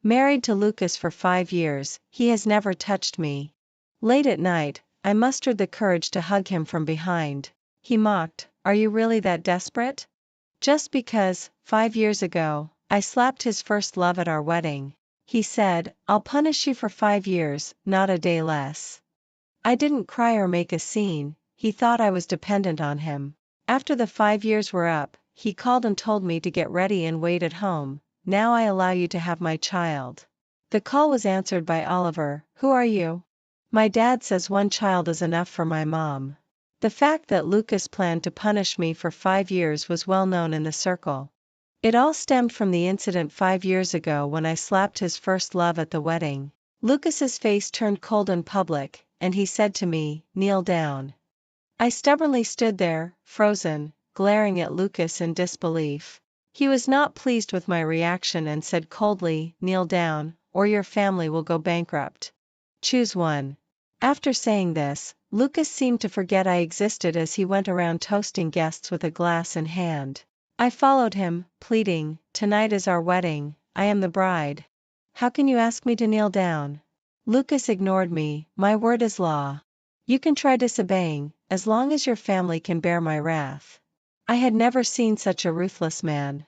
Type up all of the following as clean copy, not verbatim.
Married to Lucas for 5 years, he has never touched me. Late at night, I mustered the courage to hug him from behind. He mocked, "Are you really that desperate? Just because, 5 years ago, I slapped his first love at our wedding." He said, "I'll punish you for 5 years, not a day less." I didn't cry or make a scene. He thought I was dependent on him. After the 5 years were up, he called and told me to get ready and wait at home. "Now I allow you to have my child." The call was answered by Oliver. "Who are you?" "My dad says 1 child is enough for my mom." The fact that Lucas planned to punish me for 5 years was well known in the circle. It all stemmed from the incident 5 years ago when I slapped his first love at the wedding. Lucas's face turned cold in public, and he said to me, "Kneel down." I stubbornly stood there, frozen, glaring at Lucas in disbelief. He was not pleased with my reaction and said coldly, "Kneel down, or your family will go bankrupt. Choose one." After saying this, Lucas seemed to forget I existed as he went around toasting guests with a glass in hand. I followed him, pleading, "Tonight is our wedding, I am the bride. How can you ask me to kneel down?" Lucas ignored me. "My word is law. You can try disobeying, as long as your family can bear my wrath." I had never seen such a ruthless man.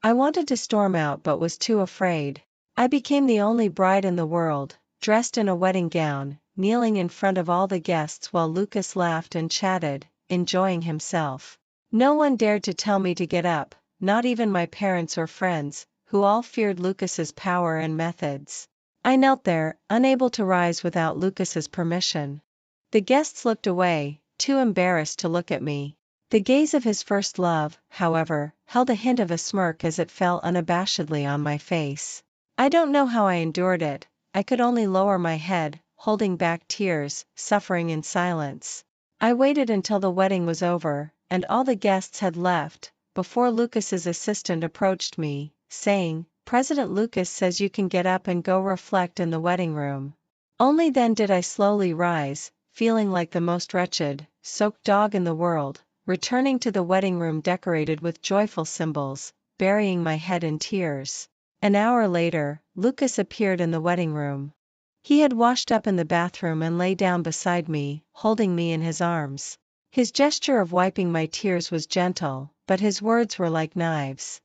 I wanted to storm out but was too afraid. I became the only bride in the world, dressed in a wedding gown, kneeling in front of all the guests while Lucas laughed and chatted, enjoying himself. No one dared to tell me to get up, not even my parents or friends, who all feared Lucas's power and methods. I knelt there, unable to rise without Lucas's permission. The guests looked away, too embarrassed to look at me. The gaze of his first love, however, held a hint of a smirk as it fell unabashedly on my face. I don't know how I endured it. I could only lower my head, holding back tears, suffering in silence. I waited until the wedding was over, and all the guests had left, before Lucas's assistant approached me, saying, "President Lucas says you can get up and go reflect in the wedding room." Only then did I slowly rise, feeling like the most wretched, soaked dog in the world, returning to the wedding room decorated with joyful symbols, burying my head in tears. An hour later, Lucas appeared in the wedding room. He had washed up in the bathroom and lay down beside me, holding me in his arms. His gesture of wiping my tears was gentle, but his words were like knives.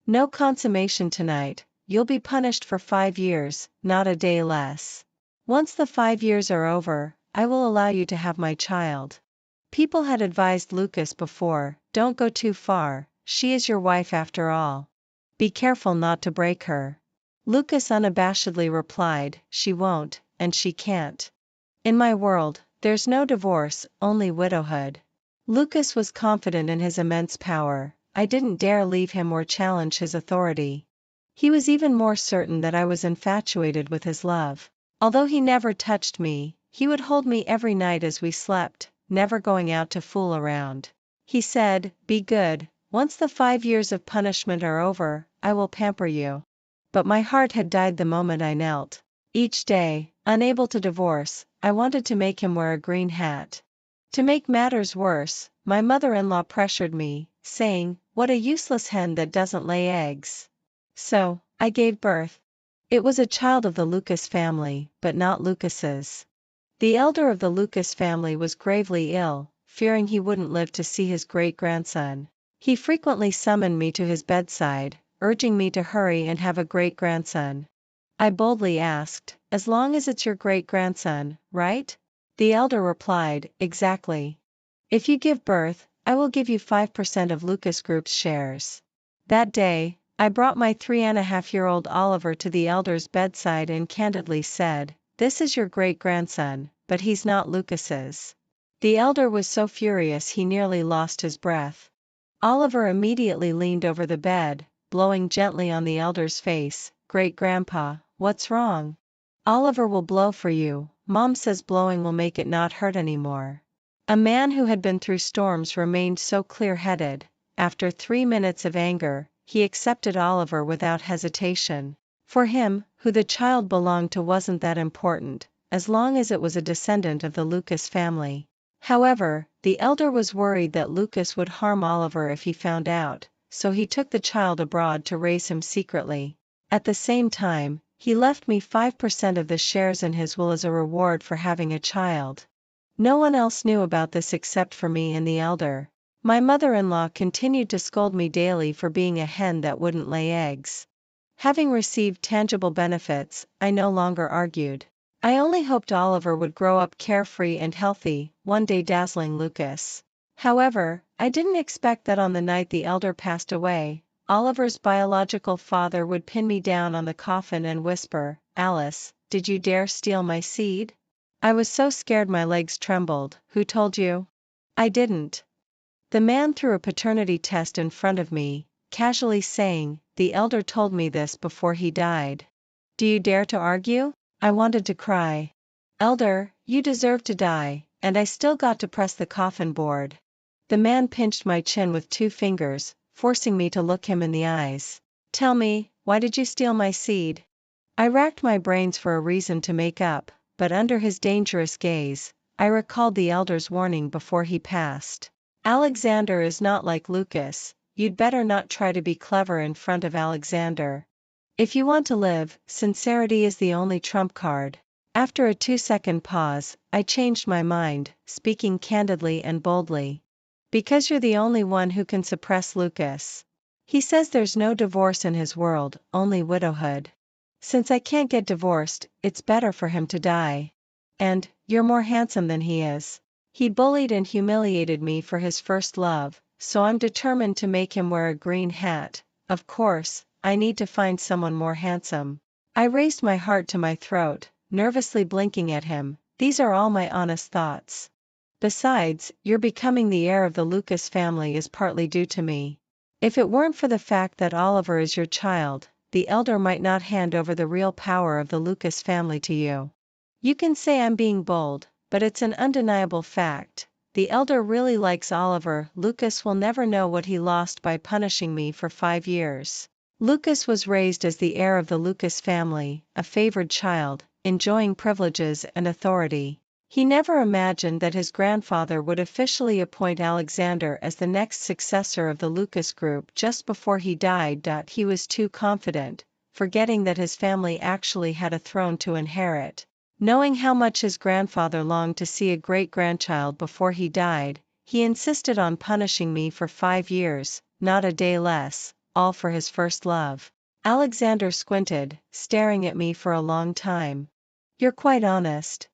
"No consummation tonight, you'll be punished for 5 years, not a day less. Once the 5 years are over, I will allow you to have my child." People had advised Lucas before, "Don't go too far, she is your wife after all. Be careful not to break her." Lucas unabashedly replied, "She won't, and she can't. In my world, there's no divorce, only widowhood." Lucas was confident in his immense power. I didn't dare leave him or challenge his authority. He was even more certain that I was infatuated with his love. Although he never touched me, he would hold me every night as we slept, never going out to fool around. He said, "Be good, once the 5 years of punishment are over, I will pamper you." But my heart had died the moment I knelt. Each day, unable to divorce, I wanted to make him wear a green hat. To make matters worse, my mother-in-law pressured me, saying, "What a useless hen that doesn't lay eggs." So, I gave birth. It was a child of the Lucas family, but not Lucas's. The elder of the Lucas family was gravely ill, fearing he wouldn't live to see his great-grandson. He frequently summoned me to his bedside, urging me to hurry and have a great-grandson. I boldly asked, "As long as it's your great-grandson, right?" The elder replied, "Exactly. If you give birth, I will give you 5% of Lucas Group's shares." That day, I brought my 3.5-year-old Oliver to the elder's bedside and candidly said, "This is your great-grandson, but he's not Lucas's." The elder was so furious he nearly lost his breath. Oliver immediately leaned over the bed, blowing gently on the elder's face. "Great-grandpa, what's wrong?" "Oliver will blow for you, Mom says blowing will make it not hurt anymore." A man who had been through storms remained so clear-headed. After 3 minutes of anger, he accepted Oliver without hesitation. For him, who the child belonged to wasn't that important, as long as it was a descendant of the Lucas family. However, the elder was worried that Lucas would harm Oliver if he found out, so he took the child abroad to raise him secretly. At the same time, He left me 5% of the shares in his will as a reward for having a child. No one else knew about this except for me and the elder. My mother-in-law continued to scold me daily for being a hen that wouldn't lay eggs. Having received tangible benefits, I no longer argued. I only hoped Oliver would grow up carefree and healthy, one day dazzling Lucas. However, I didn't expect that on the night the elder passed away, Oliver's biological father would pin me down on the coffin and whisper, "Alice, did you dare steal my seed?" I was so scared my legs trembled. "Who told you?" "I didn't." The man threw a paternity test in front of me, casually saying, "The elder told me this before he died." "Do you dare to argue?" I wanted to cry. "Elder, you deserve to die," and I still got to press the coffin board. The man pinched my chin with 2 fingers, forcing me to look him in the eyes. "Tell me, why did you steal my seed?" I racked my brains for a reason to make up, but under his dangerous gaze, I recalled the elder's warning before he passed. "Alexander is not like Lucas, you'd better not try to be clever in front of Alexander. If you want to live, sincerity is the only trump card." After a 2-second pause, I changed my mind, speaking candidly and boldly. "Because you're the only one who can suppress Lucas. He says there's no divorce in his world, only widowhood. Since I can't get divorced, it's better for him to die. And, you're more handsome than he is. He bullied and humiliated me for his first love, so I'm determined to make him wear a green hat. Of course, I need to find someone more handsome." I raised my heart to my throat, nervously blinking at him. "These are all my honest thoughts. Besides, your becoming the heir of the Lucas family is partly due to me. If it weren't for the fact that Oliver is your child, the elder might not hand over the real power of the Lucas family to you. You can say I'm being bold, but it's an undeniable fact. The elder really likes Oliver. Lucas will never know what he lost by punishing me for 5 years. Lucas was raised as the heir of the Lucas family, a favored child, enjoying privileges and authority. He never imagined that his grandfather would officially appoint Alexander as the next successor of the Lucas group just before he died. He was too confident, forgetting that his family actually had a throne to inherit. Knowing how much his grandfather longed to see a great-grandchild before he died, he insisted on punishing me for 5 years, not a day less, all for his first love. Alexander squinted, staring at me for a long time. "You're quite honest.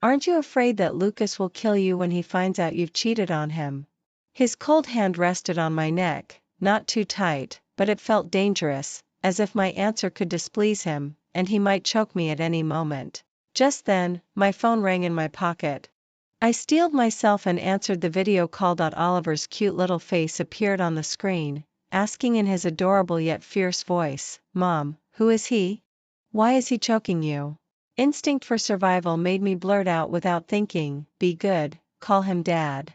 Aren't you afraid that Lucas will kill you when he finds out you've cheated on him?" His cold hand rested on my neck, not too tight, but it felt dangerous, as if my answer could displease him, and he might choke me at any moment. Just then, my phone rang in my pocket. I steeled myself and answered the video call. Oliver's cute little face appeared on the screen, asking in his adorable yet fierce voice, "Mom, who is he? Why is he choking you?" Instinct for survival made me blurt out without thinking, "Be good, call him Dad."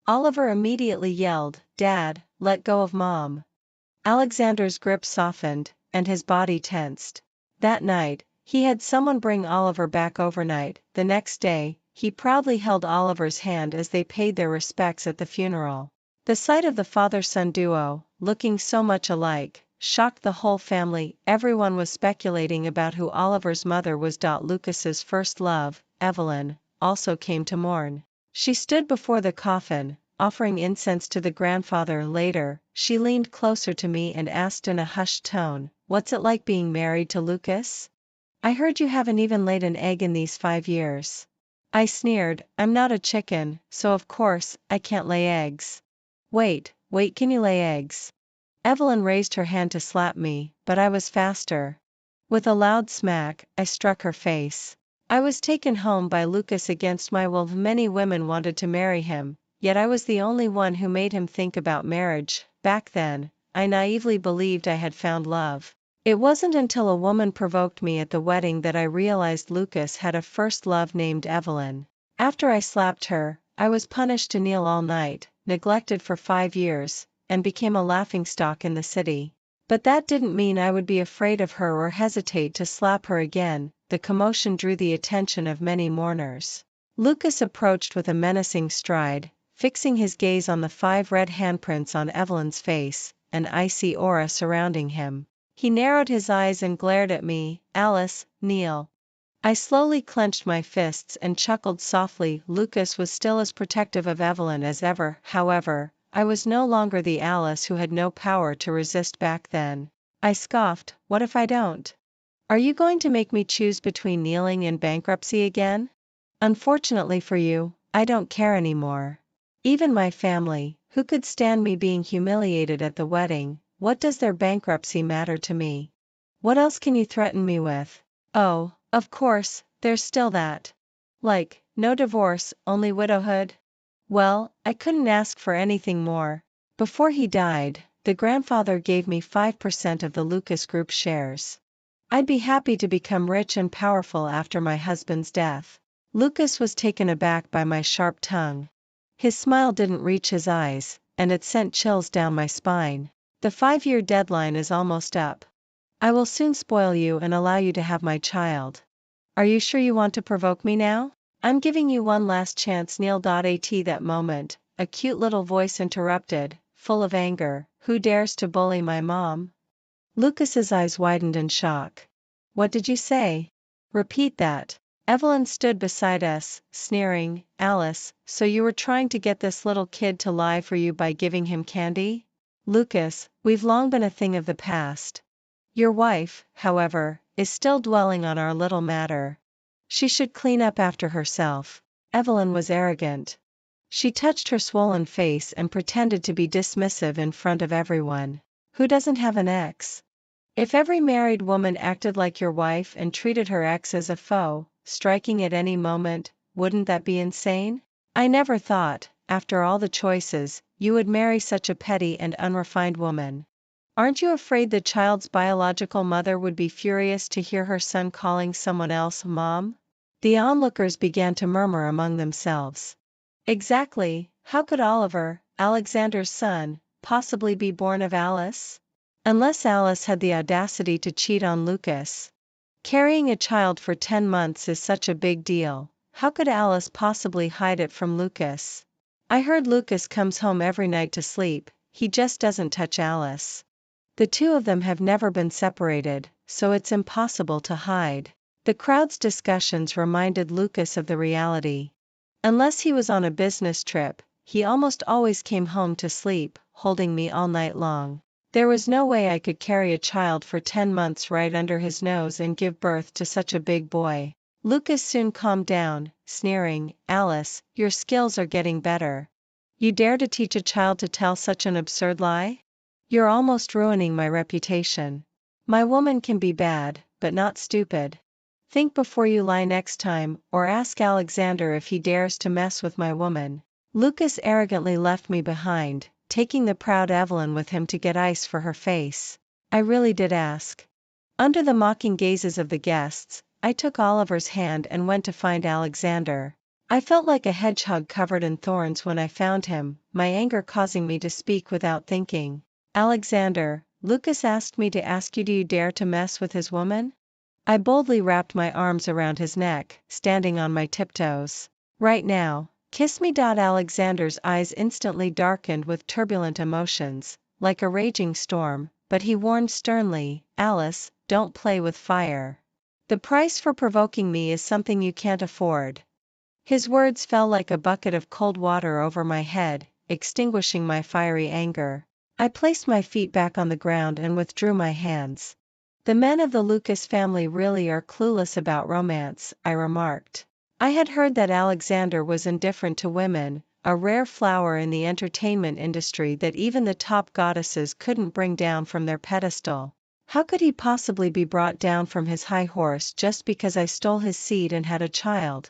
Oliver immediately yelled, "Dad, let go of Mom." Alexander's grip softened, and his body tensed. That night, he had someone bring Oliver back overnight. The next day, he proudly held Oliver's hand as they paid their respects at the funeral. The sight of the father-son duo, looking so much alike, shocked the whole family. Everyone was speculating about who Oliver's mother was. Lucas's first love, Evelyn, also came to mourn. She stood before the coffin, offering incense to the grandfather. Later, she leaned closer to me and asked in a hushed tone, "What's it like being married to Lucas? I heard you haven't even laid an egg in these 5 years." I sneered, "I'm not a chicken, so of course, I can't lay eggs." Wait, can you lay eggs?" Evelyn raised her hand to slap me, but I was faster. With a loud smack, I struck her face. I was taken home by Lucas against my will. Many women wanted to marry him, yet I was the only one who made him think about marriage. Back then, I naively believed I had found love. It wasn't until a woman provoked me at the wedding that I realized Lucas had a first love named Evelyn. After I slapped her, I was punished to kneel all night, neglected for 5 years, and became a laughingstock in the city. But that didn't mean I would be afraid of her or hesitate to slap her again. The commotion drew the attention of many mourners. Lucas approached with a menacing stride, fixing his gaze on the 5 red handprints on Evelyn's face, an icy aura surrounding him. He narrowed his eyes and glared at me. Alice, kneel. I slowly clenched my fists and chuckled softly. Lucas was still as protective of Evelyn as ever. However, I was no longer the Alice who had no power to resist back then. I scoffed, what if I don't? Are you going to make me choose between kneeling and bankruptcy again? Unfortunately for you, I don't care anymore. Even my family, who could stand me being humiliated at the wedding, what does their bankruptcy matter to me? What else can you threaten me with? Oh, of course, there's still that. Like, no divorce, only widowhood? Well, I couldn't ask for anything more. Before he died, the grandfather gave me 5% of the Lucas Group shares. I'd be happy to become rich and powerful after my husband's death. Lucas was taken aback by my sharp tongue. His smile didn't reach his eyes, and it sent chills down my spine. The 5-year deadline is almost up. I will soon spoil you and allow you to have my child. Are you sure you want to provoke me now? I'm giving you one last chance. Kneel. At that moment, a cute little voice interrupted, full of anger, who dares to bully my mom? Lucas's eyes widened in shock. What did you say? Repeat that. Evelyn stood beside us, sneering. Alice, so you were trying to get this little kid to lie for you by giving him candy? Lucas, we've long been a thing of the past. Your wife, however, is still dwelling on our little matter. She should clean up after herself. Evelyn was arrogant. She touched her swollen face and pretended to be dismissive in front of everyone. Who doesn't have an ex? If every married woman acted like your wife and treated her ex as a foe, striking at any moment, wouldn't that be insane? I never thought, after all the choices, you would marry such a petty and unrefined woman. Aren't you afraid the child's biological mother would be furious to hear her son calling someone else mom? The onlookers began to murmur among themselves. Exactly, how could Oliver, Alexander's son, possibly be born of Alice? Unless Alice had the audacity to cheat on Lucas. Carrying a child for 10 months is such a big deal, how could Alice possibly hide it from Lucas? I heard Lucas comes home every night to sleep, he just doesn't touch Alice. The two of them have never been separated, so it's impossible to hide. The crowd's discussions reminded Lucas of the reality. Unless he was on a business trip, he almost always came home to sleep, holding me all night long. There was no way I could carry a child for 10 months right under his nose and give birth to such a big boy. Lucas soon calmed down, sneering, Alice, your skills are getting better. You dare to teach a child to tell such an absurd lie? You're almost ruining my reputation. My woman can be bad, but not stupid. Think before you lie next time, or ask Alexander if he dares to mess with my woman. Lucas arrogantly left me behind, taking the proud Evelyn with him to get ice for her face. I really did ask. Under the mocking gazes of the guests, I took Oliver's hand and went to find Alexander. I felt like a hedgehog covered in thorns when I found him, my anger causing me to speak without thinking. Alexander, Lucas asked me to ask you, do you dare to mess with his woman? I boldly wrapped my arms around his neck, standing on my tiptoes. Right now. Kiss me. Alexander's eyes instantly darkened with turbulent emotions, like a raging storm, but he warned sternly, Alice, don't play with fire. The price for provoking me is something you can't afford. His words fell like a bucket of cold water over my head, extinguishing my fiery anger. I placed my feet back on the ground and withdrew my hands. The men of the Lucas family really are clueless about romance, I remarked. I had heard that Alexander was indifferent to women, a rare flower in the entertainment industry that even the top goddesses couldn't bring down from their pedestal. How could he possibly be brought down from his high horse just because I stole his seed and had a child?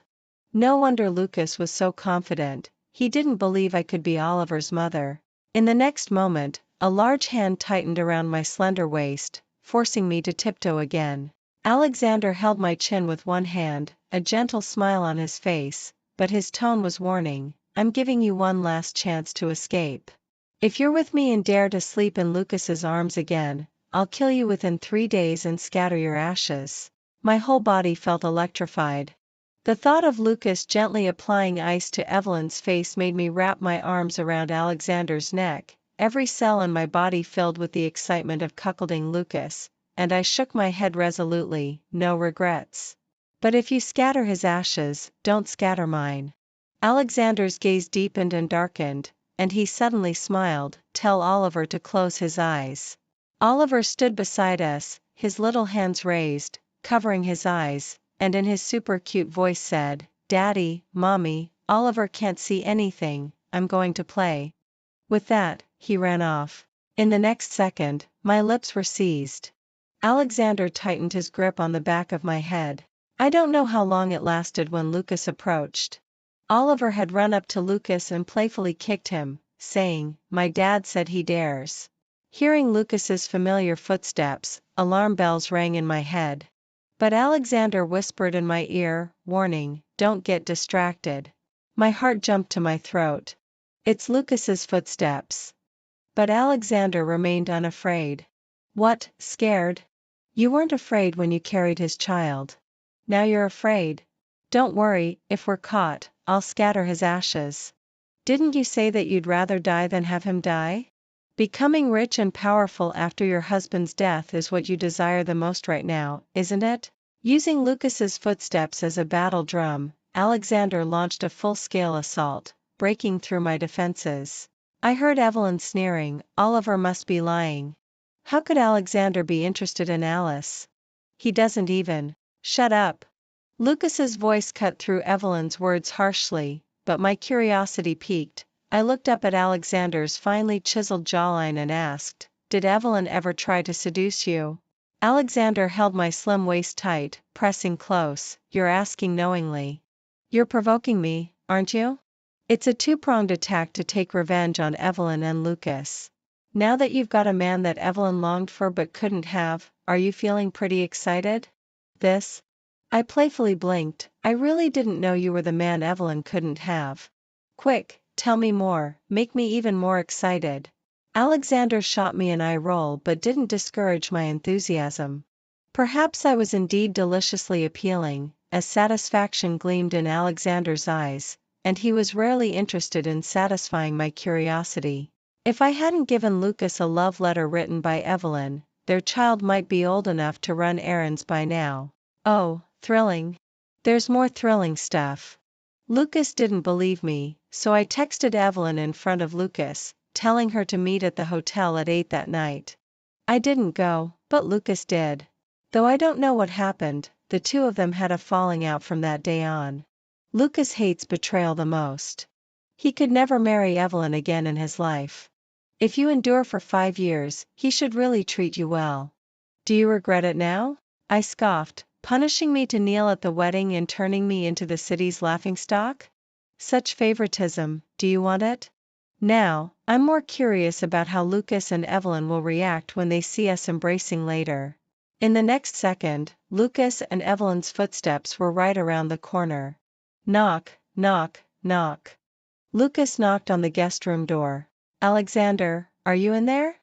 No wonder Lucas was so confident, he didn't believe I could be Oliver's mother. In the next moment, a large hand tightened around my slender waist, forcing me to tiptoe again. Alexander held my chin with one hand, a gentle smile on his face, but his tone was warning, I'm giving you one last chance to escape. If you're with me and dare to sleep in Lucas's arms again, I'll kill you within 3 days and scatter your ashes. My whole body felt electrified. The thought of Lucas gently applying ice to Evelyn's face made me wrap my arms around Alexander's neck, every cell in my body filled with the excitement of cuckolding Lucas, and I shook my head resolutely, no regrets. But if you scatter his ashes, don't scatter mine. Alexander's gaze deepened and darkened, and he suddenly smiled. Tell Oliver to close his eyes. Oliver stood beside us, his little hands raised, covering his eyes, and in his super cute voice said, Daddy, Mommy, Oliver can't see anything, I'm going to play. With that, he ran off. In the next second, my lips were seized. Alexander tightened his grip on the back of my head. I don't know how long it lasted when Lucas approached. Oliver had run up to Lucas and playfully kicked him, saying, My dad said he dares. Hearing Lucas's familiar footsteps, alarm bells rang in my head. But Alexander whispered in my ear, warning, Don't get distracted. My heart jumped to my throat. It's Lucas's footsteps. But Alexander remained unafraid. What, scared? You weren't afraid when you carried his child. Now you're afraid. Don't worry, if we're caught, I'll scatter his ashes. Didn't you say that you'd rather die than have him die? Becoming rich and powerful after your husband's death is what you desire the most right now, isn't it? Using Lucas's footsteps as a battle drum, Alexander launched a full-scale assault, breaking through my defenses. I heard Evelyn sneering, Oliver must be lying. How could Alexander be interested in Alice? He doesn't even. Shut up. Lucas's voice cut through Evelyn's words harshly, but my curiosity piqued. I looked up at Alexander's finely chiseled jawline and asked, Did Evelyn ever try to seduce you? Alexander held my slim waist tight, pressing close. You're asking knowingly. You're provoking me, aren't you? It's a two-pronged attack to take revenge on Evelyn and Lucas. Now that you've got a man that Evelyn longed for but couldn't have, are you feeling pretty excited? This? I playfully blinked. I really didn't know you were the man Evelyn couldn't have. Quick, tell me more, make me even more excited. Alexander shot me an eye roll but didn't discourage my enthusiasm. Perhaps I was indeed deliciously appealing, as satisfaction gleamed in Alexander's eyes, and he was rarely interested in satisfying my curiosity. If I hadn't given Lucas a love letter written by Evelyn, their child might be old enough to run errands by now. Oh, thrilling. There's more thrilling stuff. Lucas didn't believe me, so I texted Evelyn in front of Lucas, telling her to meet at the hotel at 8 that night. I didn't go, but Lucas did. Though I don't know what happened, the two of them had a falling out from that day on. Lucas hates betrayal the most. He could never marry Evelyn again in his life. If you endure for 5 years, he should really treat you well. Do you regret it now? I scoffed, punishing me to kneel at the wedding and turning me into the city's laughingstock? Such favoritism, do you want it? Now, I'm more curious about how Lucas and Evelyn will react when they see us embracing later. In the next second, Lucas and Evelyn's footsteps were right around the corner. Knock, knock, knock. Lucas knocked on the guest room door. Alexander, are you in there?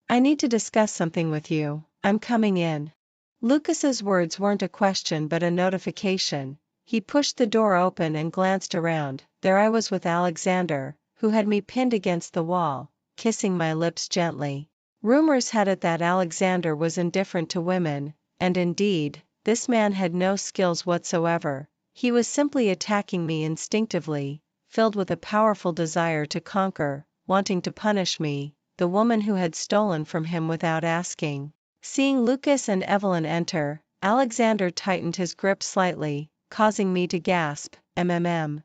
I need to discuss something with you. I'm coming in. Lucas's words weren't a question but a notification. He pushed the door open and glanced around. There I was with Alexander, who had me pinned against the wall, kissing my lips gently. Rumors had it that Alexander was indifferent to women, and indeed, this man had no skills whatsoever. He was simply attacking me instinctively, filled with a powerful desire to conquer, wanting to punish me, the woman who had stolen from him without asking. Seeing Lucas and Evelyn enter, Alexander tightened his grip slightly, causing me to gasp, "MMM."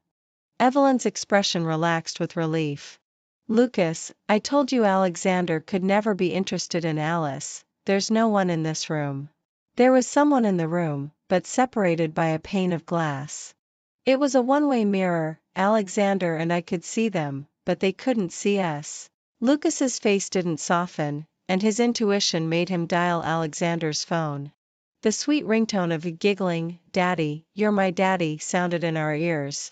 Evelyn's expression relaxed with relief. Lucas, I told you Alexander could never be interested in Alice. There's no one in this room. There was someone in the room, but separated by a pane of glass. It was a one-way mirror. Alexander and I could see them, but they couldn't see us. Lucas's face didn't soften, and his intuition made him dial Alexander's phone. The sweet ringtone of a giggling, "Daddy, you're my daddy," sounded in our ears.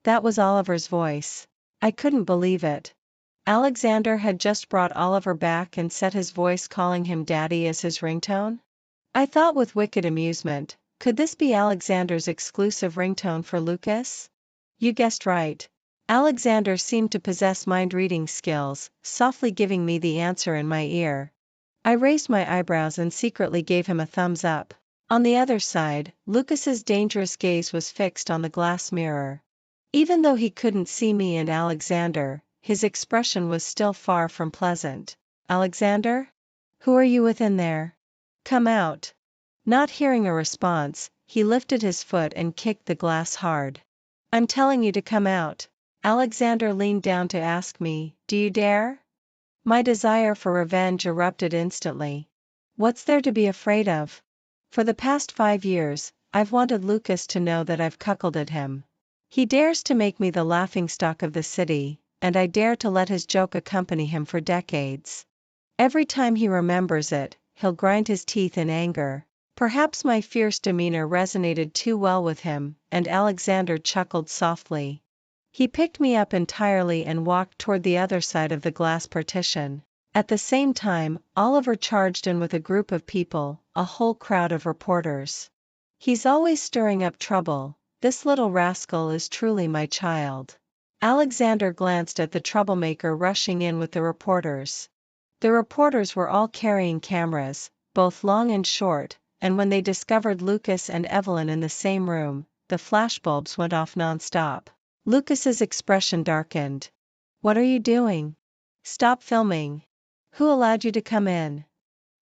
That was Oliver's voice. I couldn't believe it. Alexander had just brought Oliver back and set his voice calling him daddy as his ringtone? I thought with wicked amusement, could this be Alexander's exclusive ringtone for Lucas? You guessed right. Alexander seemed to possess mind-reading skills, softly giving me the answer in my ear. I raised my eyebrows and secretly gave him a thumbs up. On the other side, Lucas's dangerous gaze was fixed on the glass mirror. Even though he couldn't see me and Alexander, his expression was still far from pleasant. Alexander? Who are you with in there? Come out. Not hearing a response, he lifted his foot and kicked the glass hard. I'm telling you to come out. Alexander leaned down to ask me, do you dare? My desire for revenge erupted instantly. What's there to be afraid of? For the past 5 years, I've wanted Lucas to know that I've cuckolded him. He dares to make me the laughingstock of the city, and I dare to let his joke accompany him for decades. Every time he remembers it, he'll grind his teeth in anger. Perhaps my fierce demeanor resonated too well with him, and Alexander chuckled softly. He picked me up entirely and walked toward the other side of the glass partition. At the same time, Oliver charged in with a group of people, a whole crowd of reporters. He's always stirring up trouble. This little rascal is truly my child. Alexander glanced at the troublemaker rushing in with the reporters. The reporters were all carrying cameras, both long and short, and when they discovered Lucas and Evelyn in the same room, the flashbulbs went off non-stop. Lucas's expression darkened. What are you doing? Stop filming. Who allowed you to come in?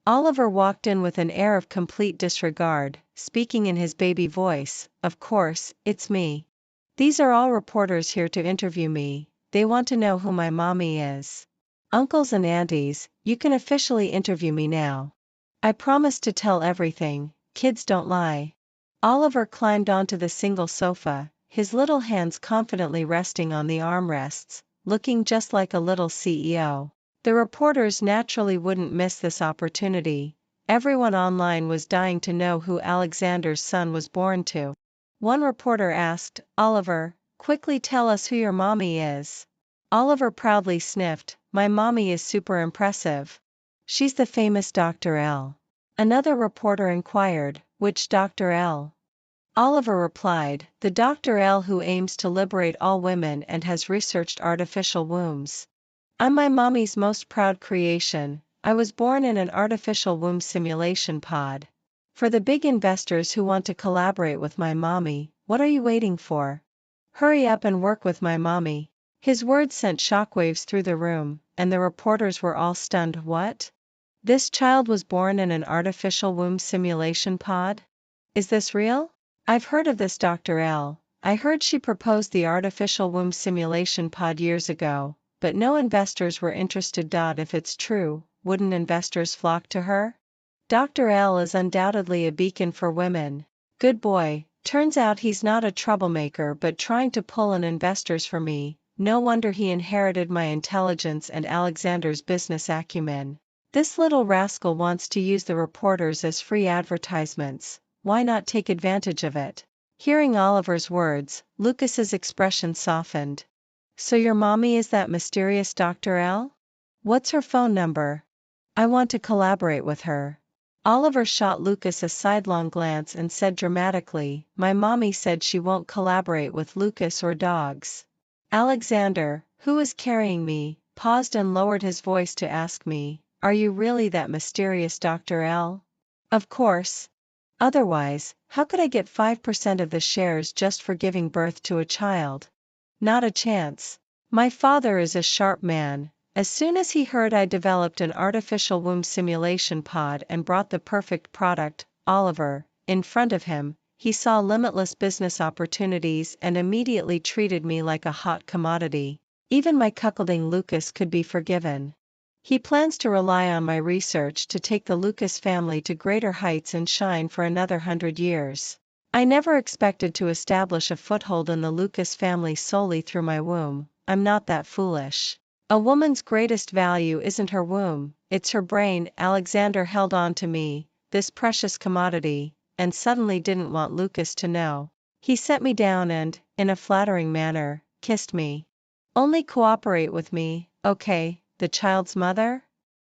Oliver walked in with an air of complete disregard, speaking in his baby voice, of course, it's me. These are all reporters here to interview me, they want to know who my mommy is. Uncles and aunties, you can officially interview me now. I promise to tell everything, kids don't lie. Oliver climbed onto the single sofa, his little hands confidently resting on the armrests, looking just like a little CEO. The reporters naturally wouldn't miss this opportunity. Everyone online was dying to know who Alexander's son was born to. One reporter asked, Oliver, quickly tell us who your mommy is. Oliver proudly sniffed, my mommy is super impressive. She's the famous Dr. L. Another reporter inquired, which Dr. L? Oliver replied, the Dr. L who aims to liberate all women and has researched artificial wombs. I'm my mommy's most proud creation. I was born in an artificial womb simulation pod. For the big investors who want to collaborate with my mommy, what are you waiting for? Hurry up and work with my mommy. His words sent shockwaves through the room, and the reporters were all stunned. What? This child was born in an artificial womb simulation pod? Is this real? I've heard of this Dr. L. I heard she proposed the artificial womb simulation pod years ago. But no investors were interested. If it's true, wouldn't investors flock to her? Dr. L is undoubtedly a beacon for women. Good boy, turns out he's not a troublemaker but trying to pull in investors for me. No wonder he inherited my intelligence and Alexander's business acumen. This little rascal wants to use the reporters as free advertisements. Why not take advantage of it? Hearing Oliver's words, Lucas's expression softened. So your mommy is that mysterious Dr. L? What's her phone number? I want to collaborate with her. Oliver shot Lucas a sidelong glance and said dramatically, my mommy said she won't collaborate with Lucas or dogs. Alexander, who is carrying me, paused and lowered his voice to ask me, are you really that mysterious Dr. L? Of course. Otherwise, how could I get 5% of the shares just for giving birth to a child? Not a chance. My father is a sharp man. As soon as he heard I developed an artificial womb simulation pod and brought the perfect product, Oliver, in front of him, he saw limitless business opportunities and immediately treated me like a hot commodity. Even my cuckolding Lucas could be forgiven. He plans to rely on my research to take the Lucas family to greater heights and shine for another 100 years. I never expected to establish a foothold in the Lucas family solely through my womb. I'm not that foolish. A woman's greatest value isn't her womb, it's her brain. Alexander held on to me, this precious commodity, and suddenly didn't want Lucas to know. He set me down and, in a flattering manner, kissed me. Only cooperate with me, okay, the child's mother?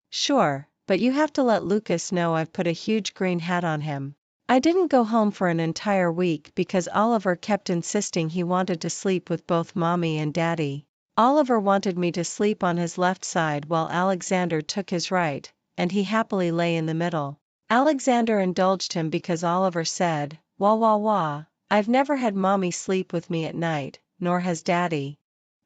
Sure, but you have to let Lucas know I've put a huge green hat on him. I didn't go home for an entire week because Oliver kept insisting he wanted to sleep with both mommy and daddy. Oliver wanted me to sleep on his left side while Alexander took his right, and he happily lay in the middle. Alexander indulged him because Oliver said, "Wah wah wah, I've never had mommy sleep with me at night, nor has daddy.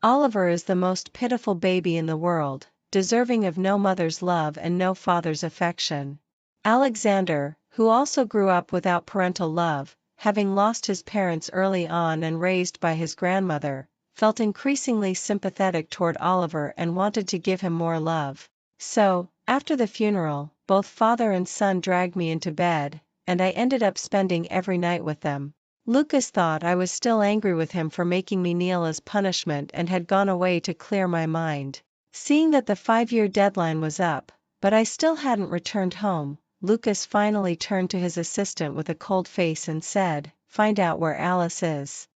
Oliver is the most pitiful baby in the world, deserving of no mother's love and no father's affection." Alexander, who also grew up without parental love, having lost his parents early on and raised by his grandmother, felt increasingly sympathetic toward Oliver and wanted to give him more love. "So, after the funeral, both father and son dragged me into bed, and I ended up spending every night with them." Lucas thought I was still angry with him for making me kneel as punishment and had gone away to clear my mind. Seeing that the 5-year deadline was up, but I still hadn't returned home, Lucas finally turned to his assistant with a cold face and said, "Find out where Alice is.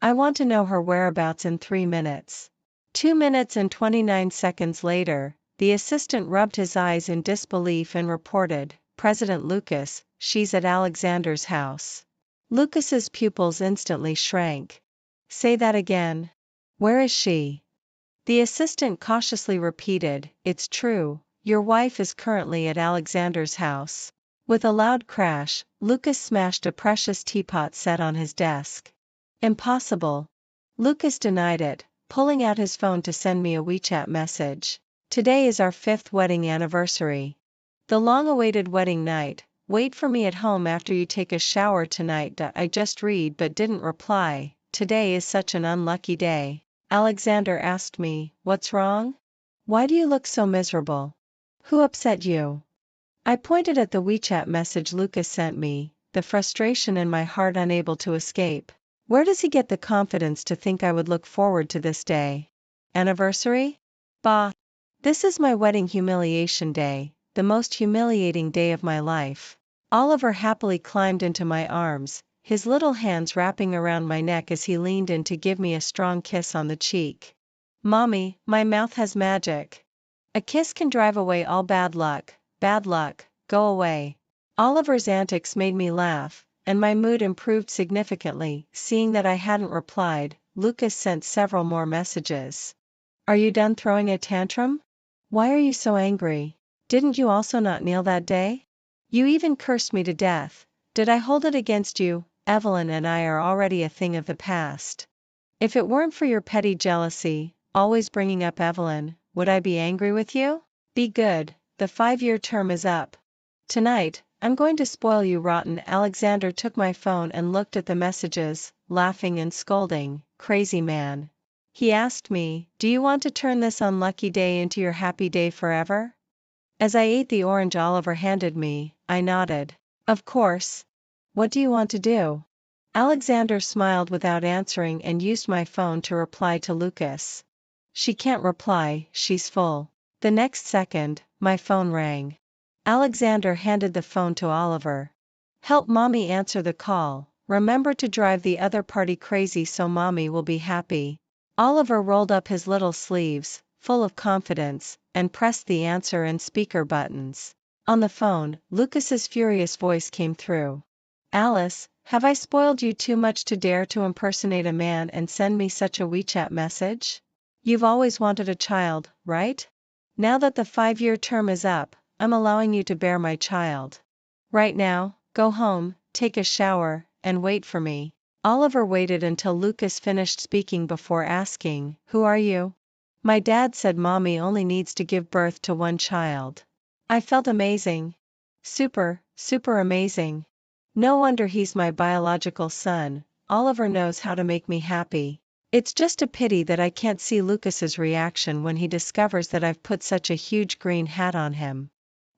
I want to know her whereabouts in 3 minutes." 2 minutes and 29 seconds later, the assistant rubbed his eyes in disbelief and reported, "President Lucas, she's at Alexander's house." Lucas's pupils instantly shrank. "Say that again. Where is she?" The assistant cautiously repeated, "It's true, your wife is currently at Alexander's house." With a loud crash, Lucas smashed a precious teapot set on his desk. "Impossible." Lucas denied it, pulling out his phone to send me a WeChat message. "Today is our 5th wedding anniversary. The long-awaited wedding night. Wait for me at home after you take a shower tonight. I just read but didn't reply. Today is such an unlucky day." Alexander asked me, "What's wrong? Why do you look so miserable? Who upset you?" I pointed at the WeChat message Lucas sent me, the frustration in my heart unable to escape. Where does he get the confidence to think I would look forward to this day? Anniversary? Bah! This is my wedding humiliation day, the most humiliating day of my life. Oliver happily climbed into my arms, his little hands wrapping around my neck as he leaned in to give me a strong kiss on the cheek. "Mommy, my mouth has magic. A kiss can drive away all bad luck. Bad luck, go away." Oliver's antics made me laugh, and my mood improved significantly. Seeing that I hadn't replied, Lucas sent several more messages. "Are you done throwing a tantrum? Why are you so angry? Didn't you also not kneel that day? You even cursed me to death. Did I hold it against you? Evelyn and I are already a thing of the past. If it weren't for your petty jealousy, always bringing up Evelyn, would I be angry with you? Be good, the 5-year term is up. Tonight, I'm going to spoil you rotten." Alexander took my phone and looked at the messages, laughing and scolding, "Crazy man." He asked me, "Do you want to turn this unlucky day into your happy day forever?" As I ate the orange Oliver handed me, I nodded. "Of course. What do you want to do?" Alexander smiled without answering and used my phone to reply to Lucas. "She can't reply, she's full." The next second, my phone rang. Alexander handed the phone to Oliver. "Help mommy answer the call. Remember to drive the other party crazy so mommy will be happy." Oliver rolled up his little sleeves, full of confidence, and pressed the answer and speaker buttons. On the phone, Lucas's furious voice came through. "Alice, have I spoiled you too much to dare to impersonate a man and send me such a WeChat message? You've always wanted a child, right? Now that the 5-year term is up, I'm allowing you to bear my child. Right now, go home, take a shower, and wait for me." Oliver waited until Lucas finished speaking before asking, "Who are you?" "My dad said mommy only needs to give birth to one child." I felt amazing. Super amazing. No wonder he's my biological son. Oliver knows how to make me happy. It's just a pity that I can't see Lucas's reaction when he discovers that I've put such a huge green hat on him.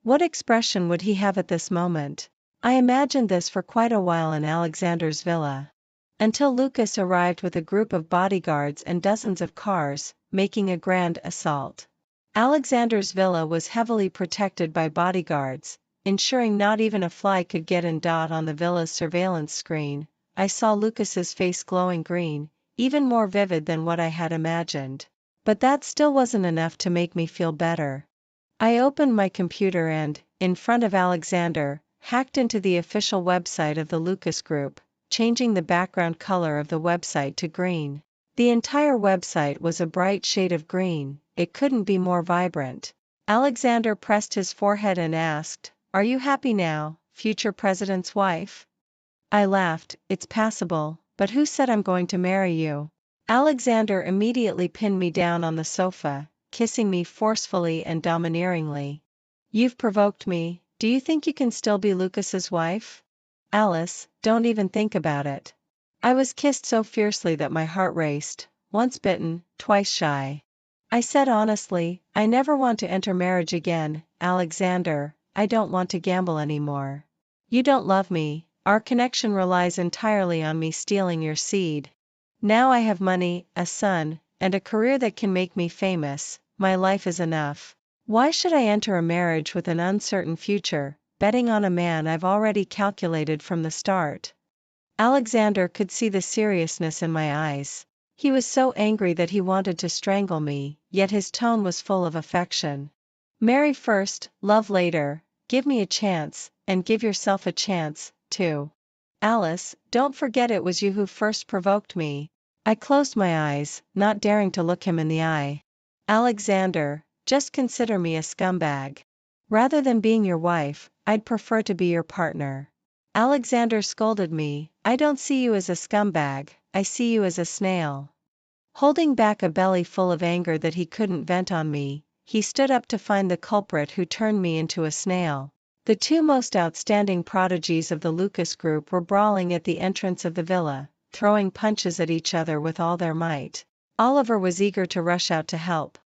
What expression would he have at this moment? I imagined this for quite a while in Alexander's villa. Until Lucas arrived with a group of bodyguards and dozens of cars, making a grand assault. Alexander's villa was heavily protected by bodyguards, ensuring not even a fly could get in. On the villa's surveillance screen, I saw Lucas's face glowing green, even more vivid than what I had imagined. But that still wasn't enough to make me feel better. I opened my computer and, in front of Alexander, hacked into the official website of the Lucas Group, changing the background color of the website to green. The entire website was a bright shade of green, it couldn't be more vibrant. Alexander pressed his forehead and asked, "Are you happy now, future president's wife?" I laughed, "It's passable, but who said I'm going to marry you?" Alexander immediately pinned me down on the sofa, kissing me forcefully and domineeringly. "You've provoked me, do you think you can still be Lucas's wife?" "Alice, don't even think about it." I was kissed so fiercely that my heart raced, once bitten, twice shy. I said honestly, "I never want to enter marriage again, Alexander, I don't want to gamble anymore. You don't love me, our connection relies entirely on me stealing your seed. Now I have money, a son, and a career that can make me famous, my life is enough. Why should I enter a marriage with an uncertain future, betting on a man I've already calculated from the start?" Alexander could see the seriousness in my eyes. He was so angry that he wanted to strangle me, yet his tone was full of affection. "Marry first, love later, give me a chance, and give yourself a chance, too. Alice, don't forget it was you who first provoked me." I closed my eyes, not daring to look him in the eye. "Alexander, just consider me a scumbag. Rather than being your wife, I'd prefer to be your partner." Alexander scolded me, "I don't see you as a scumbag, I see you as a snail." Holding back a belly full of anger that he couldn't vent on me, he stood up to find the culprit who turned me into a snail. The two most outstanding prodigies of the Lucas group were brawling at the entrance of the villa, throwing punches at each other with all their might. Oliver was eager to rush out to help.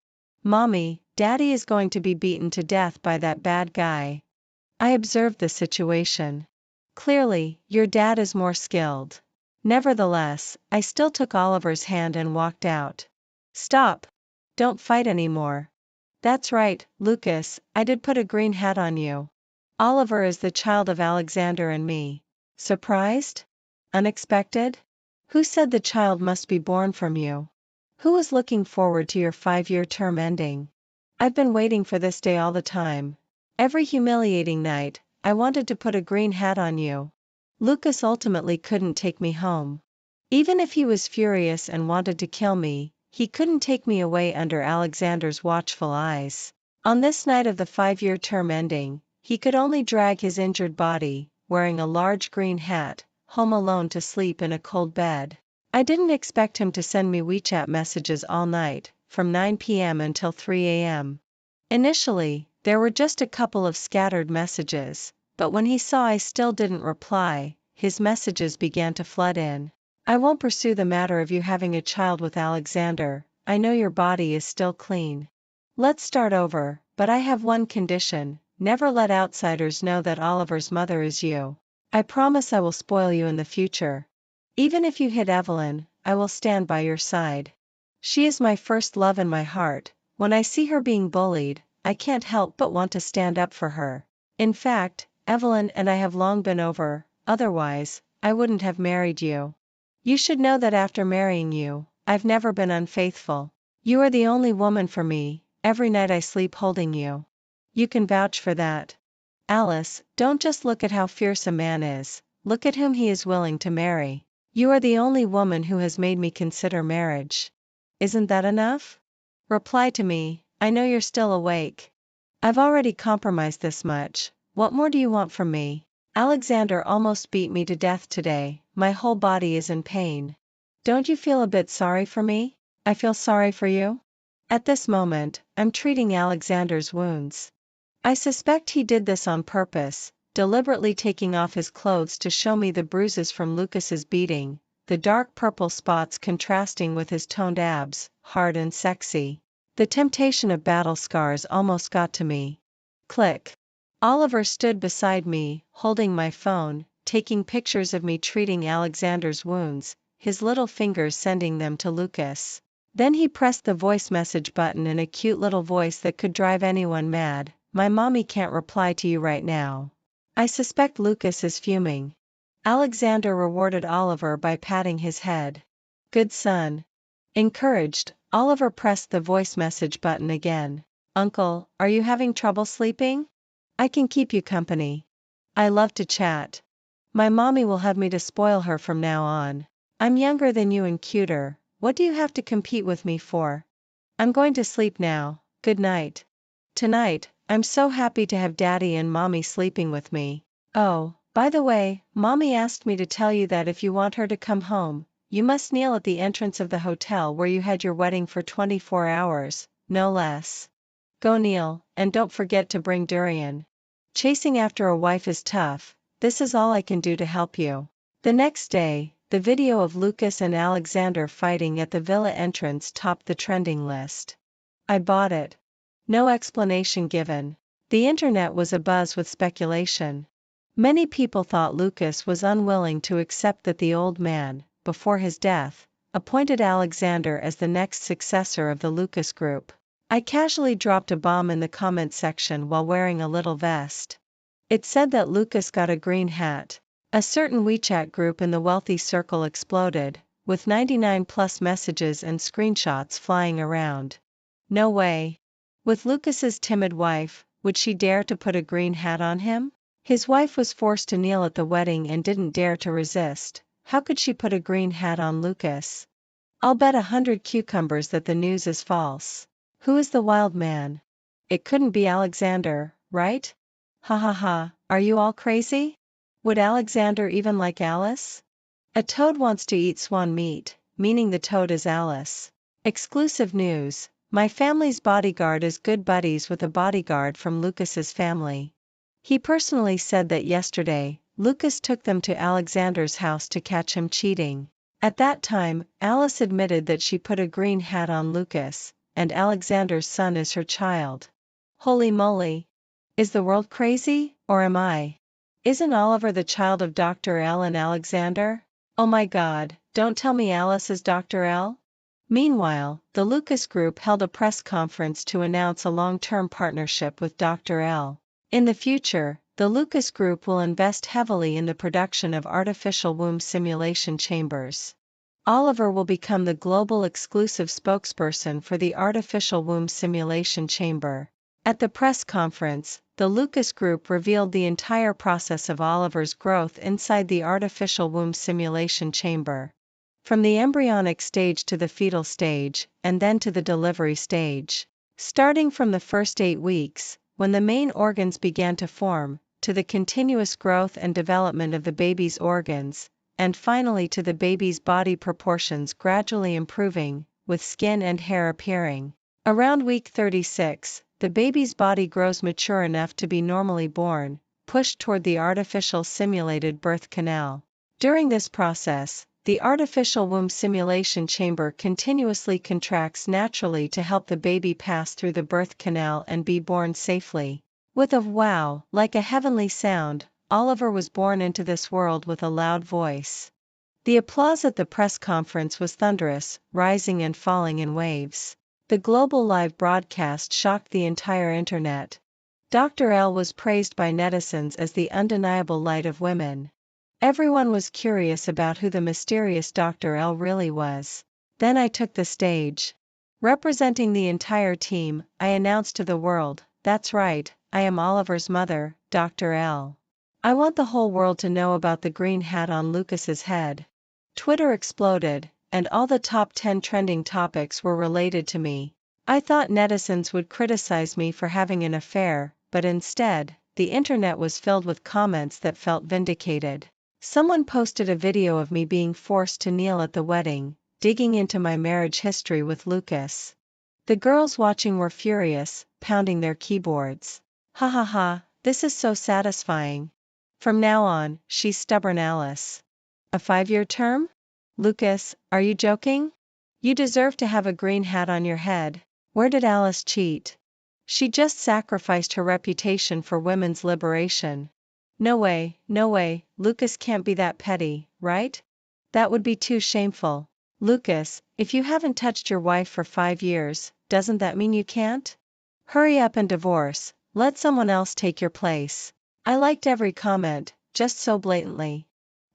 "Mommy, Daddy is going to be beaten to death by that bad guy." I observed the situation. Clearly, your dad is more skilled. Nevertheless, I still took Oliver's hand and walked out. "Stop! Don't fight anymore." "That's right, Lucas, I did put a green hat on you. Oliver is the child of Alexander and me." Surprised? Unexpected? Who said the child must be born from you? Who was looking forward to your 5-year term ending? I've been waiting for this day all the time. Every humiliating night, I wanted to put a green hat on you. Lucas ultimately couldn't take me home. Even if he was furious and wanted to kill me, he couldn't take me away under Alexander's watchful eyes. On this night of the 5-year term ending, he could only drag his injured body, wearing a large green hat, home alone to sleep in a cold bed. I didn't expect him to send me WeChat messages all night, from 9 p.m. until 3 a.m. Initially, there were just a couple of scattered messages, but when he saw I still didn't reply, his messages began to flood in. "I won't pursue the matter of you having a child with Alexander, I know your body is still clean. Let's start over, but I have one condition, never let outsiders know that Oliver's mother is you. I promise I will spoil you in the future. Even if you hit Evelyn, I will stand by your side. She is my first love in my heart. When I see her being bullied, I can't help but want to stand up for her. In fact, Evelyn and I have long been over, otherwise, I wouldn't have married you. You should know that after marrying you, I've never been unfaithful. You are the only woman for me, every night I sleep holding you. You can vouch for that. Alice, don't just look at how fierce a man is, look at whom he is willing to marry. You are the only woman who has made me consider marriage. Isn't that enough? Reply to me, I know you're still awake. I've already compromised this much, what more do you want from me? Alexander almost beat me to death today, my whole body is in pain. Don't you feel a bit sorry for me? I feel sorry for you? At this moment, I'm treating Alexander's wounds. I suspect he did this on purpose, deliberately taking off his clothes to show me the bruises from Lucas's beating, the dark purple spots contrasting with his toned abs, hard and sexy. The temptation of battle scars almost got to me. Click. Oliver stood beside me, holding my phone, taking pictures of me treating Alexander's wounds, his little fingers sending them to Lucas. Then he pressed the voice message button in a cute little voice that could drive anyone mad. My mommy can't reply to you right now. I suspect Lucas is fuming. Alexander rewarded Oliver by patting his head. Good son. Encouraged, Oliver pressed the voice message button again. Uncle, are you having trouble sleeping? I can keep you company. I love to chat. My mommy will have me to spoil her from now on. I'm younger than you and cuter, what do you have to compete with me for? I'm going to sleep now, good night. Tonight, I'm so happy to have Daddy and Mommy sleeping with me. Oh, by the way, Mommy asked me to tell you that if you want her to come home, you must kneel at the entrance of the hotel where you had your wedding for 24 hours, no less. Go kneel, and don't forget to bring durian. Chasing after a wife is tough, this is all I can do to help you. The next day, the video of Lucas and Alexander fighting at the villa entrance topped the trending list. I bought it. No explanation given. The internet was abuzz with speculation. Many people thought Lucas was unwilling to accept that the old man, before his death, appointed Alexander as the next successor of the Lucas Group. I casually dropped a bomb in the comment section while wearing a little vest. It said that Lucas got a green hat. A certain WeChat group in the wealthy circle exploded, with 99 plus messages and screenshots flying around. No way. With Lucas's timid wife, would she dare to put a green hat on him? His wife was forced to kneel at the wedding and didn't dare to resist. How could she put a green hat on Lucas? I'll bet 100 cucumbers that the news is false. Who is the wild man? It couldn't be Alexander, right? Ha ha ha, are you all crazy? Would Alexander even like Alice? A toad wants to eat swan meat, meaning the toad is Alice. Exclusive news, my family's bodyguard is good buddies with a bodyguard from Lucas's family. He personally said that yesterday, Lucas took them to Alexander's house to catch him cheating. At that time, Alice admitted that she put a green hat on Lucas, and Alexander's son is her child. Holy moly! Is the world crazy, or am I? Isn't Oliver the child of Dr. L and Alexander? Oh my God, don't tell me Alice is Dr. L? Meanwhile, the Lucas Group held a press conference to announce a long-term partnership with Dr. L. In the future, the Lucas Group will invest heavily in the production of artificial womb simulation chambers. Oliver will become the global exclusive spokesperson for the artificial womb simulation chamber. At the press conference, the Lucas Group revealed the entire process of Oliver's growth inside the artificial womb simulation chamber. From the embryonic stage to the fetal stage, and then to the delivery stage. Starting from the first 8 weeks, when the main organs began to form, to the continuous growth and development of the baby's organs, and finally to the baby's body proportions gradually improving, with skin and hair appearing. Around week 36, the baby's body grows mature enough to be normally born, pushed toward the artificial simulated birth canal. During this process, the artificial womb simulation chamber continuously contracts naturally to help the baby pass through the birth canal and be born safely. With a wow, like a heavenly sound, Oliver was born into this world with a loud voice. The applause at the press conference was thunderous, rising and falling in waves. The global live broadcast shocked the entire internet. Dr. L was praised by netizens as the undeniable light of women. Everyone was curious about who the mysterious Dr. L really was. Then I took the stage. Representing the entire team, I announced to the world, that's right, I am Oliver's mother, Dr. L. I want the whole world to know about the green hat on Lucas's head. Twitter exploded, and all the top 10 trending topics were related to me. I thought netizens would criticize me for having an affair, but instead, the internet was filled with comments that felt vindicated. Someone posted a video of me being forced to kneel at the wedding, digging into my marriage history with Lucas. The girls watching were furious, pounding their keyboards. Ha ha ha, this is so satisfying. From now on, she's stubborn Alice. A 5-year term? Lucas, are you joking? You deserve to have a green hat on your head. Where did Alice cheat? She just sacrificed her reputation for women's liberation. No way, Lucas can't be that petty, right? That would be too shameful. Lucas, if you haven't touched your wife for 5 years, doesn't that mean you can't? Hurry up and divorce, let someone else take your place. I liked every comment, just so blatantly.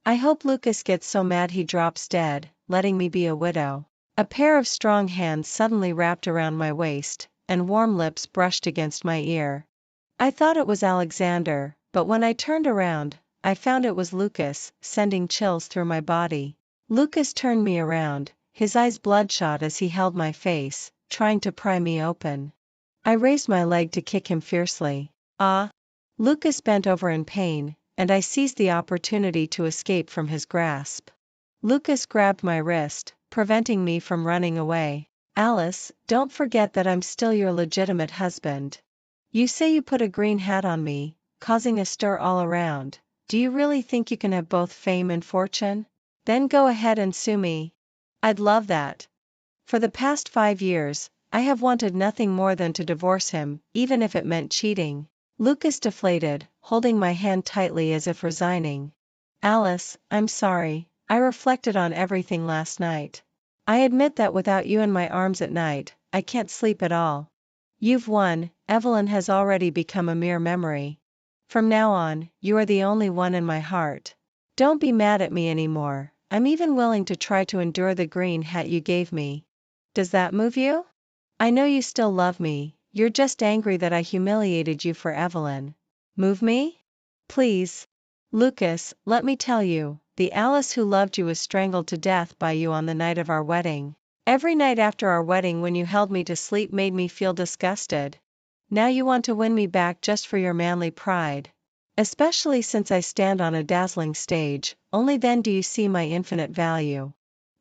I hope Lucas gets so mad he drops dead, letting me be a widow. A pair of strong hands suddenly wrapped around my waist, and warm lips brushed against my ear. I thought it was Alexander, but when I turned around, I found it was Lucas, sending chills through my body. Lucas turned me around, his eyes bloodshot as he held my face, trying to pry me open. I raised my leg to kick him fiercely. Ah! Lucas bent over in pain, and I seized the opportunity to escape from his grasp. Lucas grabbed my wrist, preventing me from running away. Alice, don't forget that I'm still your legitimate husband. You say you put a green hat on me, causing a stir all around. Do you really think you can have both fame and fortune? Then go ahead and sue me. I'd love that. For the past 5 years, I have wanted nothing more than to divorce him, even if it meant cheating. Lucas deflated, holding my hand tightly as if resigning. Alice, I'm sorry, I reflected on everything last night. I admit that without you in my arms at night, I can't sleep at all. You've won, Evelyn has already become a mere memory. From now on, you are the only one in my heart. Don't be mad at me anymore, I'm even willing to try to endure the green hat you gave me. Does that move you? I know you still love me, you're just angry that I humiliated you for Evelyn. Move me? Please. Lucas, let me tell you, the Alice who loved you was strangled to death by you on the night of our wedding. Every night after our wedding when you held me to sleep made me feel disgusted. Now you want to win me back just for your manly pride. Especially since I stand on a dazzling stage, only then do you see my infinite value.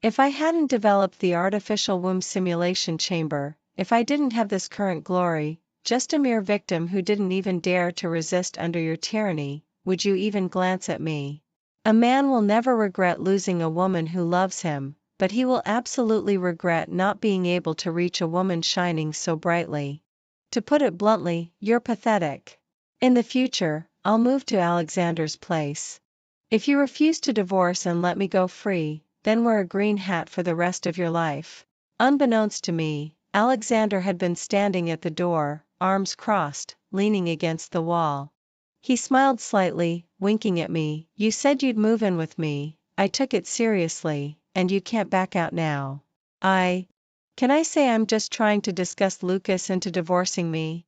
If I hadn't developed the artificial womb simulation chamber, if I didn't have this current glory, just a mere victim who didn't even dare to resist under your tyranny, would you even glance at me? A man will never regret losing a woman who loves him, but he will absolutely regret not being able to reach a woman shining so brightly. To put it bluntly, you're pathetic. In the future, I'll move to Alexander's place. If you refuse to divorce and let me go free, then wear a green hat for the rest of your life. Unbeknownst to me, Alexander had been standing at the door, arms crossed, leaning against the wall. He smiled slightly, winking at me. You said you'd move in with me, I took it seriously, and you can't back out now. Can I say I'm just trying to discuss Lucas into divorcing me?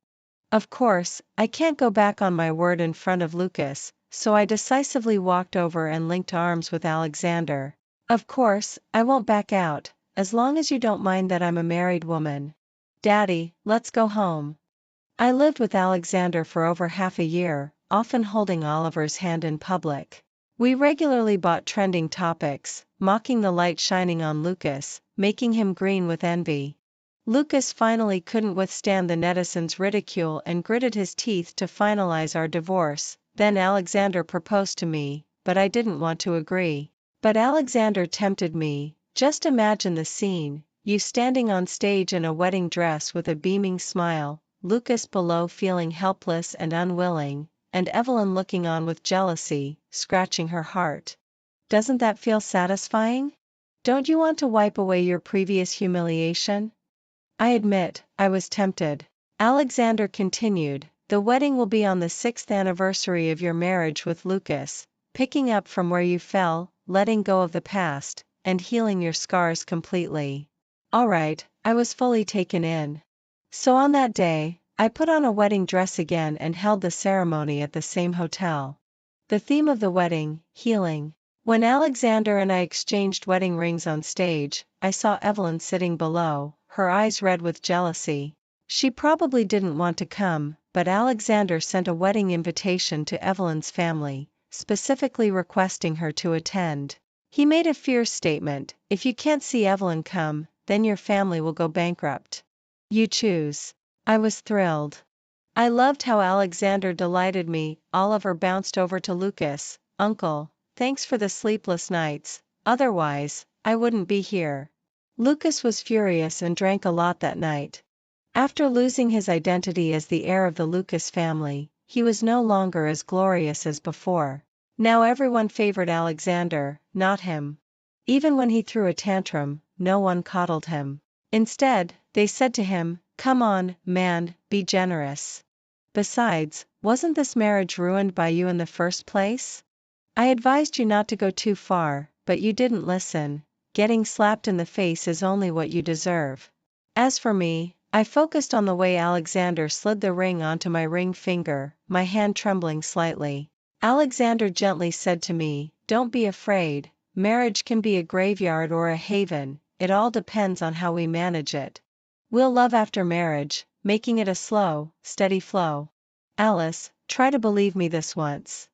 Of course, I can't go back on my word in front of Lucas, so I decisively walked over and linked arms with Alexander. Of course, I won't back out, as long as you don't mind that I'm a married woman. Daddy, let's go home. I lived with Alexander for over half a year, often holding Oliver's hand in public. We regularly bought trending topics, mocking the light shining on Lucas, making him green with envy. Lucas finally couldn't withstand the netizens' ridicule and gritted his teeth to finalize our divorce. Then Alexander proposed to me, but I didn't want to agree. But Alexander tempted me. Just imagine the scene, you standing on stage in a wedding dress with a beaming smile, Lucas below feeling helpless and unwilling, and Evelyn looking on with jealousy, scratching her heart. Doesn't that feel satisfying? Don't you want to wipe away your previous humiliation? I admit, I was tempted. Alexander continued, the wedding will be on the 6th anniversary of your marriage with Lucas, picking up from where you fell, letting go of the past, and healing your scars completely. All right, I was fully taken in. So on that day, I put on a wedding dress again and held the ceremony at the same hotel. The theme of the wedding, healing. When Alexander and I exchanged wedding rings on stage, I saw Evelyn sitting below, her eyes red with jealousy. She probably didn't want to come, but Alexander sent a wedding invitation to Evelyn's family, specifically requesting her to attend. He made a fierce statement, if you can't see Evelyn come, then your family will go bankrupt. You choose. I was thrilled. I loved how Alexander delighted me. Oliver bounced over to Lucas. Uncle, thanks for the sleepless nights, otherwise, I wouldn't be here. Lucas was furious and drank a lot that night. After losing his identity as the heir of the Lucas family, he was no longer as glorious as before. Now everyone favored Alexander, not him. Even when he threw a tantrum, no one coddled him. Instead, they said to him, come on, man, be generous. Besides, wasn't this marriage ruined by you in the first place? I advised you not to go too far, but you didn't listen. Getting slapped in the face is only what you deserve. As for me, I focused on the way Alexander slid the ring onto my ring finger, my hand trembling slightly. Alexander gently said to me, don't be afraid, marriage can be a graveyard or a haven, it all depends on how we manage it. We'll love after marriage, making it a slow, steady flow. Alice, try to believe me this once.